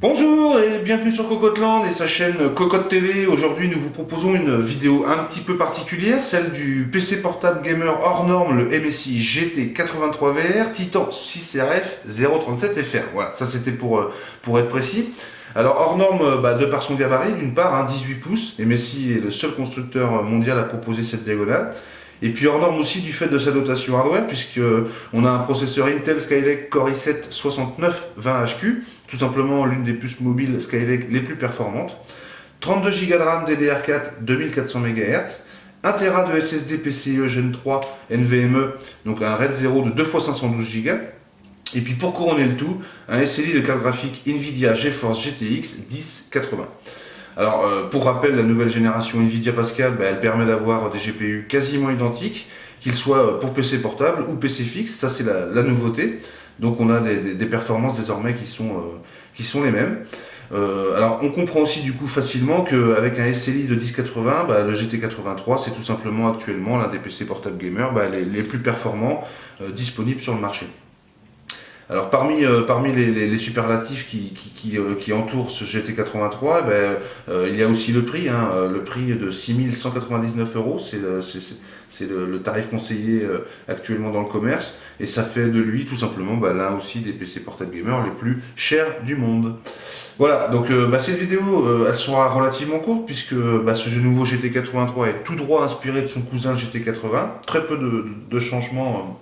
Bonjour et bienvenue sur Cocotland et sa chaîne Cocotte TV. Aujourd'hui nous vous proposons une vidéo un petit peu particulière, celle du PC portable gamer hors norme, le MSI GT83 VR Titan 6RF 037FR. Voilà, ça c'était pour être précis. Alors hors norme de par son gabarit, d'une part, 18 pouces, MSI est le seul constructeur mondial à proposer cette diagonale. Et puis hors norme aussi du fait de sa dotation hardware, puisqu'on a un processeur Intel Skylake Core i7 6920HQ, tout simplement l'une des puces mobiles Skylake les plus performantes, 32 Go de RAM DDR4 2400 MHz, 1 Tera de SSD PCIe Gen 3 NVMe, donc un RAID 0 de 2 x 512 Go, et puis pour couronner le tout, un SLI de carte graphique Nvidia GeForce GTX 1080. Alors, pour rappel, la nouvelle génération Nvidia Pascal, elle permet d'avoir des GPU quasiment identiques, qu'ils soient pour PC portable ou PC fixe, ça c'est la nouveauté. Donc on a des performances désormais qui sont les mêmes. Alors on comprend aussi du coup facilement qu'avec un SLI de 1080, le GT83 c'est tout simplement actuellement l'un des PC portable gamer les plus performants disponibles sur le marché. Alors parmi les superlatifs qui entourent ce GT83, il y a aussi le prix, le prix de 6 199 €, c'est le tarif conseillé actuellement dans le commerce, et ça fait de lui tout simplement l'un aussi des PC portable gamers les plus chers du monde. Voilà, donc cette vidéo elle sera relativement courte puisque ce nouveau GT83 est tout droit inspiré de son cousin le GT80, très peu de changements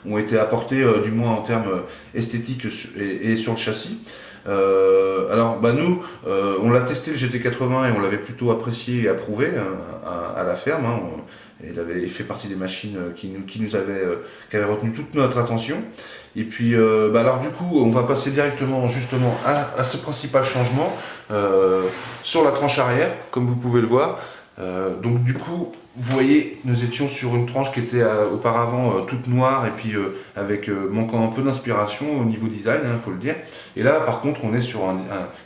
ont été apportés, du moins en termes esthétiques et sur le châssis. Alors nous, on l'a testé le GT80 et on l'avait plutôt apprécié et approuvé à la ferme. Il fait partie des machines qui avaient retenu toute notre attention. Et puis, alors du coup, on va passer directement justement à ce principal changement sur la tranche arrière, comme vous pouvez le voir. Donc du coup, vous voyez, nous étions sur une tranche qui était auparavant toute noire et puis avec manquant un peu d'inspiration au niveau design, faut le dire. Et là, par contre, on est sur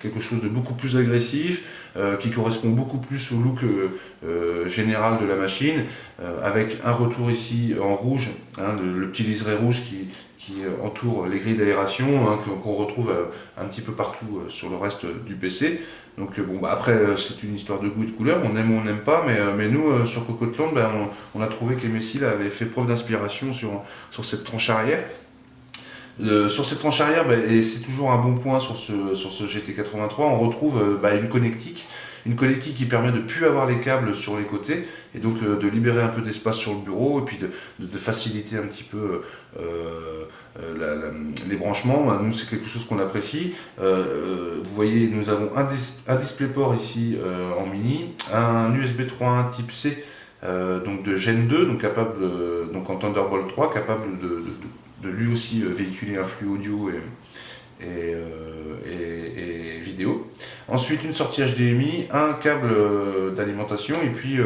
quelque chose de beaucoup plus agressif, qui correspond beaucoup plus au look général de la machine, avec un retour ici en rouge, le petit liseré rouge qui entoure les grilles d'aération, qu'on retrouve un petit peu partout sur le reste du PC. Donc après c'est une histoire de goût et de couleur, on aime ou on n'aime pas, mais nous sur Cocotland on a trouvé que MSI avait fait preuve d'inspiration sur cette tranche arrière. Sur cette tranche arrière, et c'est toujours un bon point sur ce GT83, on retrouve une connectique qui permet de ne plus avoir les câbles sur les côtés et donc de libérer un peu d'espace sur le bureau et puis de faciliter un petit peu les branchements. Nous c'est quelque chose qu'on apprécie. Vous voyez, nous avons un DisplayPort ici en mini, un USB 3.1 type C donc de Gen 2, donc capable donc en Thunderbolt 3, capable de lui aussi véhiculer un flux audio et vidéo. Ensuite une sortie HDMI, un câble d'alimentation et puis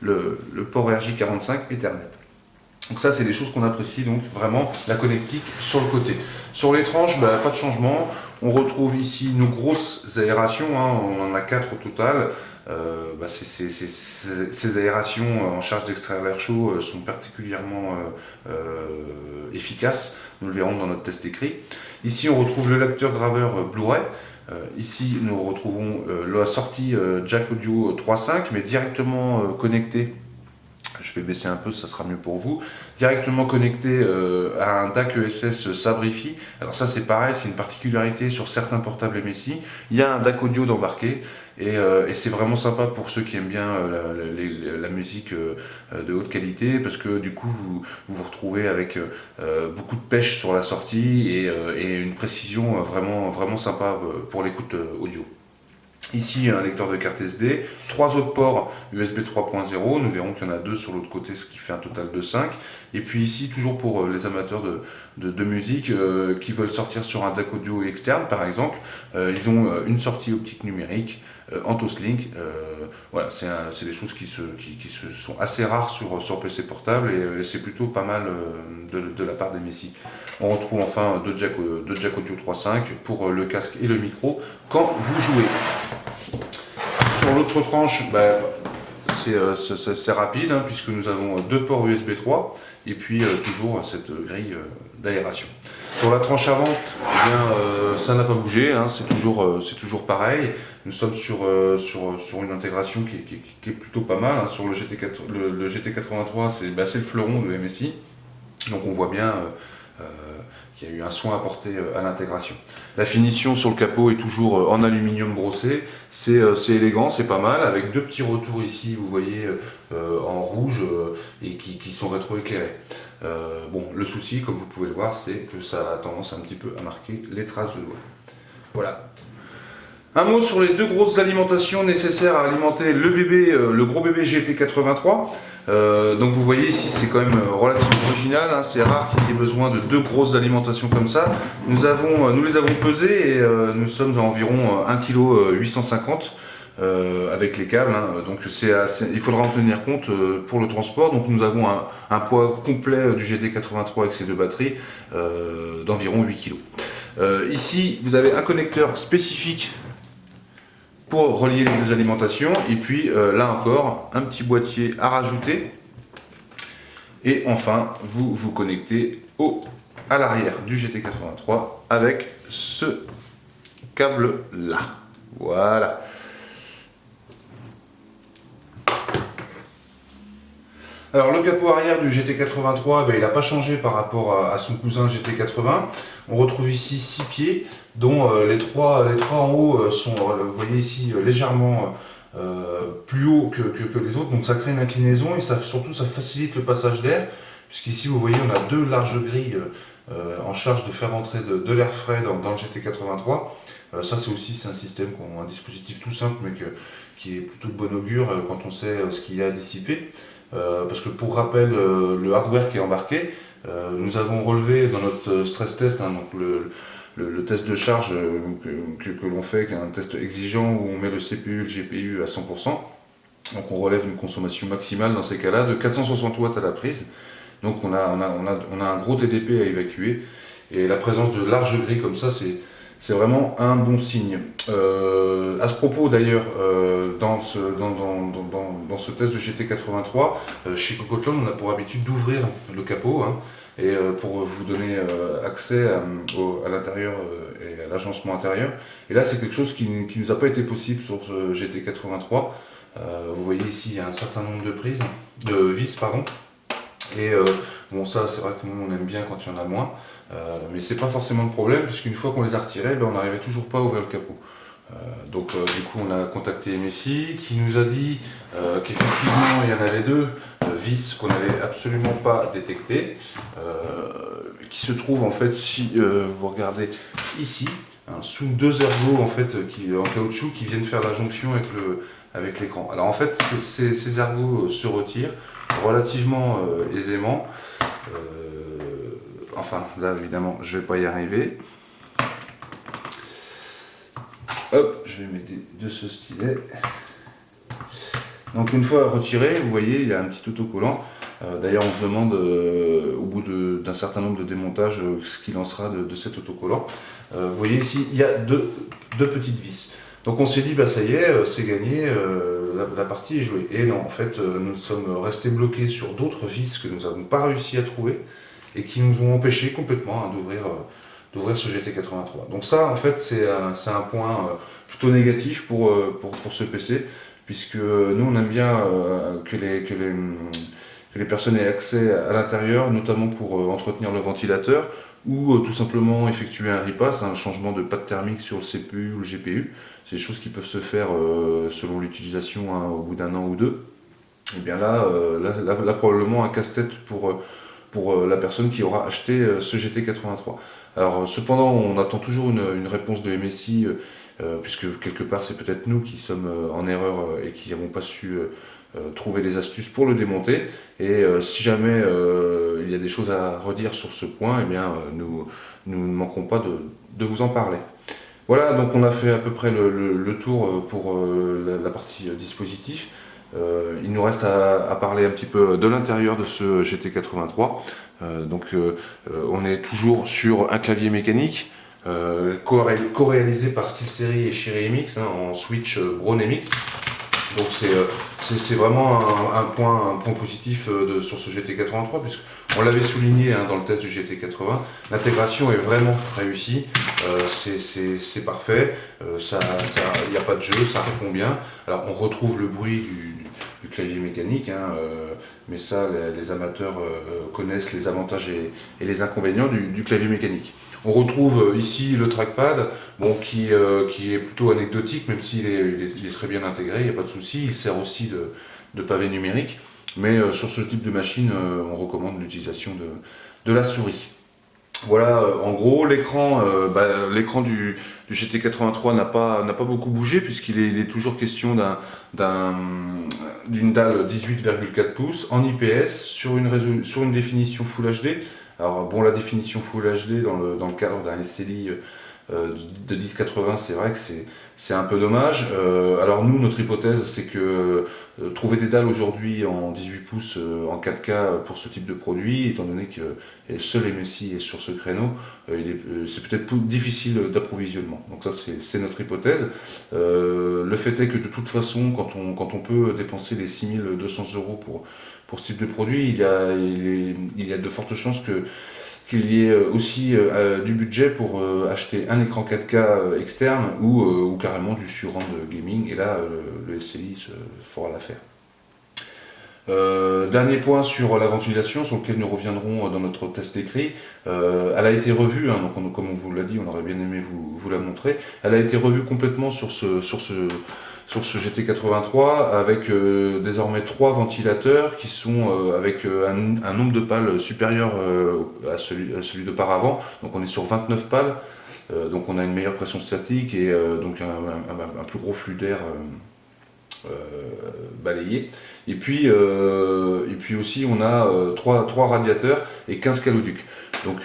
le port RJ45 Ethernet. Donc ça c'est des choses qu'on apprécie, donc vraiment la connectique sur le côté. Sur les tranches, pas de changement. On retrouve ici nos grosses aérations, on en a 4 au total. Ces aérations en charge d'extraire l'air chaud sont particulièrement efficaces, nous le verrons dans notre test écrit. Ici on retrouve le lecteur graveur Blu-ray. Ici nous retrouvons la sortie jack audio 3.5 mais directement connecté. Je vais baisser un peu, ça sera mieux pour vous. Directement connecté à un DAC ESS Sabrifi. Alors ça c'est pareil, c'est une particularité sur certains portables MSI. Il y a un DAC audio d'embarqué et c'est vraiment sympa pour ceux qui aiment bien la musique de haute qualité parce que du coup vous retrouvez avec beaucoup de pêche sur la sortie et une précision vraiment sympa pour l'écoute audio. Ici, un lecteur de carte SD, 3 autres ports USB 3.0, nous verrons qu'il y en a 2 sur l'autre côté, ce qui fait un total de 5. Et puis ici, toujours pour les amateurs de musique qui veulent sortir sur un DAC audio externe, par exemple, ils ont une sortie optique numérique en Toslink. Voilà, c'est des choses qui sont assez rares sur PC portable et c'est plutôt pas mal de la part des Messi. On retrouve enfin deux jack audio 3.5 pour le casque et le micro quand vous jouez. Sur l'autre tranche, c'est rapide hein, puisque nous avons 2 ports USB 3 et puis toujours cette grille d'aération. Sur la tranche avant, eh bien, ça n'a pas bougé, hein, c'est toujours pareil. Nous sommes sur une intégration qui est plutôt pas mal. Hein. Sur le GT83, c'est le fleuron de MSI, donc on voit bien qu'il y a eu un soin apporté à l'intégration. La finition sur le capot est toujours en aluminium brossé, c'est élégant, c'est pas mal, avec 2 petits retours ici, vous voyez, en rouge, et qui sont rétroéclairés. Bon, le souci, comme vous pouvez le voir, c'est que ça a tendance un petit peu à marquer les traces de doigts. Voilà. Un mot sur les 2 grosses alimentations nécessaires à alimenter le gros bébé GT83. Donc vous voyez ici c'est quand même relativement original, hein, c'est rare qu'il y ait besoin de 2 grosses alimentations comme ça. Nous les avons pesées et nous sommes à environ 1,850 kg avec les câbles, hein, donc il faudra en tenir compte pour le transport. Donc nous avons un poids complet du GT83 avec ces 2 batteries d'environ 8 kg. Ici vous avez un connecteur spécifique pour relier les 2 alimentations, et puis là encore un petit boîtier à rajouter, et enfin vous connectez à l'arrière du GT83 avec ce câble là, voilà. Alors le capot arrière du GT83, il n'a pas changé par rapport à son cousin GT80. On retrouve ici 6 pieds, dont les 3 en haut sont, vous voyez ici, légèrement plus hauts que les autres. Donc ça crée une inclinaison et surtout ça facilite le passage d'air. Puisqu'ici vous voyez on a 2 larges grilles en charge de faire entrer de l'air frais dans le GT83. Ça c'est un système, un dispositif tout simple mais qui est plutôt de bon augure quand on sait ce qu'il y a à dissiper. Parce que pour rappel, le hardware qui est embarqué, nous avons relevé dans notre stress test, hein, donc le test de charge que l'on fait, qui est un test exigeant où on met le CPU et le GPU à 100%. Donc on relève une consommation maximale dans ces cas-là de 460 watts à la prise. Donc on a un gros TDP à évacuer. Et la présence de larges grilles comme ça, c'est vraiment un bon signe. À ce propos d'ailleurs, dans ce test de GT83, chez Cocotland, on a pour habitude d'ouvrir le capot hein, et pour vous donner accès à l'intérieur et à l'agencement intérieur. Et là c'est quelque chose qui ne nous a pas été possible sur ce GT83. Vous voyez ici il y a un certain nombre de vis, pardon. Et bon, ça c'est vrai que nous on aime bien quand il y en a moins, mais c'est pas forcément le problème, puisqu'une fois qu'on les a retirés, on n'arrivait toujours pas à ouvrir le capot. Donc du coup on a contacté MSI qui nous a dit qu'effectivement il y en avait 2 vis qu'on n'avait absolument pas détectées, qui se trouvent en fait, si vous regardez ici, hein, sous 2 ergots en fait en caoutchouc qui viennent faire la jonction avec l'écran. Alors en fait ces ergots se retirent relativement aisément. Enfin là évidemment je vais pas y arriver. Hop, je vais m'aider de ce stylet. Donc une fois retiré, vous voyez il y a un petit autocollant. D'ailleurs on se demande au bout d'un certain nombre de démontages ce qu'il en sera de cet autocollant. Vous voyez ici il y a deux petites vis. Donc on s'est dit ça y est, c'est gagné, la partie est jouée. Et non, en fait nous sommes restés bloqués sur d'autres vis que nous n'avons pas réussi à trouver et qui nous ont empêché complètement hein, d'ouvrir ce GT83. Donc ça en fait c'est un point plutôt négatif pour ce PC, puisque nous on aime bien que les personnes aient accès à l'intérieur, notamment pour entretenir le ventilateur, ou tout simplement effectuer un repass, un changement de pâte thermique sur le CPU ou le GPU. C'est des choses qui peuvent se faire selon l'utilisation hein, au bout d'1 an ou 2. Et bien là, probablement un casse-tête pour la personne qui aura acheté ce GT83. Alors cependant, on attend toujours une réponse de MSI puisque quelque part c'est peut-être nous qui sommes en erreur et qui n'avons pas su trouver les astuces pour le démonter. Et si jamais il y a des choses à redire sur ce point, eh bien, nous ne manquerons pas de vous en parler. Voilà, donc on a fait à peu près le tour pour la partie dispositif. Il nous reste à parler un petit peu de l'intérieur de ce GT83. On est toujours sur un clavier mécanique co-réalisé par SteelSeries et Cherry MX en switch Braun MX. Donc c'est vraiment un point positif sur ce GT83, puisqu'on l'avait souligné dans le test du GT80, l'intégration est vraiment réussie, c'est parfait, il n'y a pas de jeu, ça répond bien. Alors on retrouve le bruit du clavier mécanique, mais ça les amateurs connaissent les avantages et les inconvénients du clavier mécanique. On retrouve ici le trackpad, qui est plutôt anecdotique, même s'il est très bien intégré, il n'y a pas de souci. Il sert aussi de pavé numérique, mais sur ce type de machine, on recommande l'utilisation de la souris. Voilà, en gros, l'écran du GT83 n'a pas beaucoup bougé, puisqu'il est toujours question d'une dalle 18,4 pouces en IPS sur une définition Full HD. Alors la définition Full HD dans le cadre d'un SLI de 1080, c'est vrai que c'est un peu dommage. Alors nous, notre hypothèse, c'est que trouver des dalles aujourd'hui en 18 pouces en 4K pour ce type de produit, étant donné que seul MSI est sur ce créneau, c'est peut-être difficile d'approvisionnement. Donc ça, c'est notre hypothèse. Le fait est que de toute façon, quand on peut dépenser les 6200 € pour ce type de produit, il y a de fortes chances qu'il y ait aussi du budget pour acheter un écran 4K externe ou carrément du surround gaming, et là le SLI se fera l'affaire. Dernier point sur la ventilation, sur lequel nous reviendrons dans notre test écrit. Elle a été revue, donc comme on vous l'a dit, on aurait bien aimé vous la montrer. Elle a été revue complètement sur ce GT83 avec désormais 3 ventilateurs qui sont avec un nombre de pales supérieur à celui d'auparavant. Donc on est sur 29 pales, donc on a une meilleure pression statique et donc un plus gros flux d'air balayé. Et puis aussi on a 3 radiateurs et 15 caloducs. Donc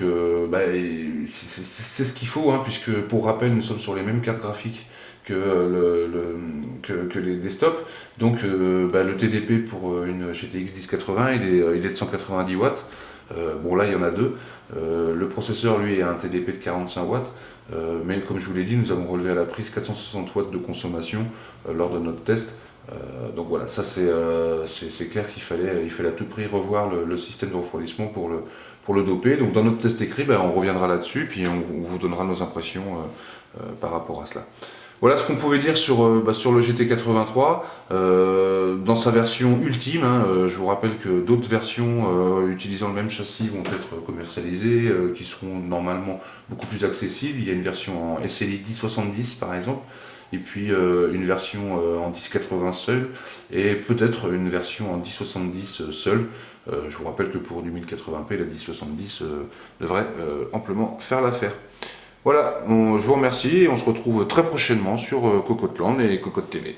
c'est ce qu'il faut, puisque pour rappel nous sommes sur les mêmes cartes graphiques que les desktops. Donc le TDP pour une GTX 1080 il est de 190 watts. Là il y en a 2. Le processeur lui a un TDP de 45 watts. Mais comme je vous l'ai dit, nous avons relevé à la prise 460 watts de consommation lors de notre test. Donc voilà, ça c'est clair qu'il fallait à tout prix revoir le système de refroidissement pour le doper. Donc dans notre test écrit, on reviendra là-dessus, puis on vous donnera nos impressions par rapport à cela. Voilà ce qu'on pouvait dire sur le GT83 dans sa version ultime. Je vous rappelle que d'autres versions utilisant le même châssis vont être commercialisées, qui seront normalement beaucoup plus accessibles. Il y a une version en SLI 1070 par exemple, et puis une version en 1080 seul, et peut-être une version en 1070 seul. Je vous rappelle que pour du 1080p, la 1070 devrait amplement faire l'affaire. Voilà, je vous remercie et on se retrouve très prochainement sur Cocotte Land et Cocotte TV.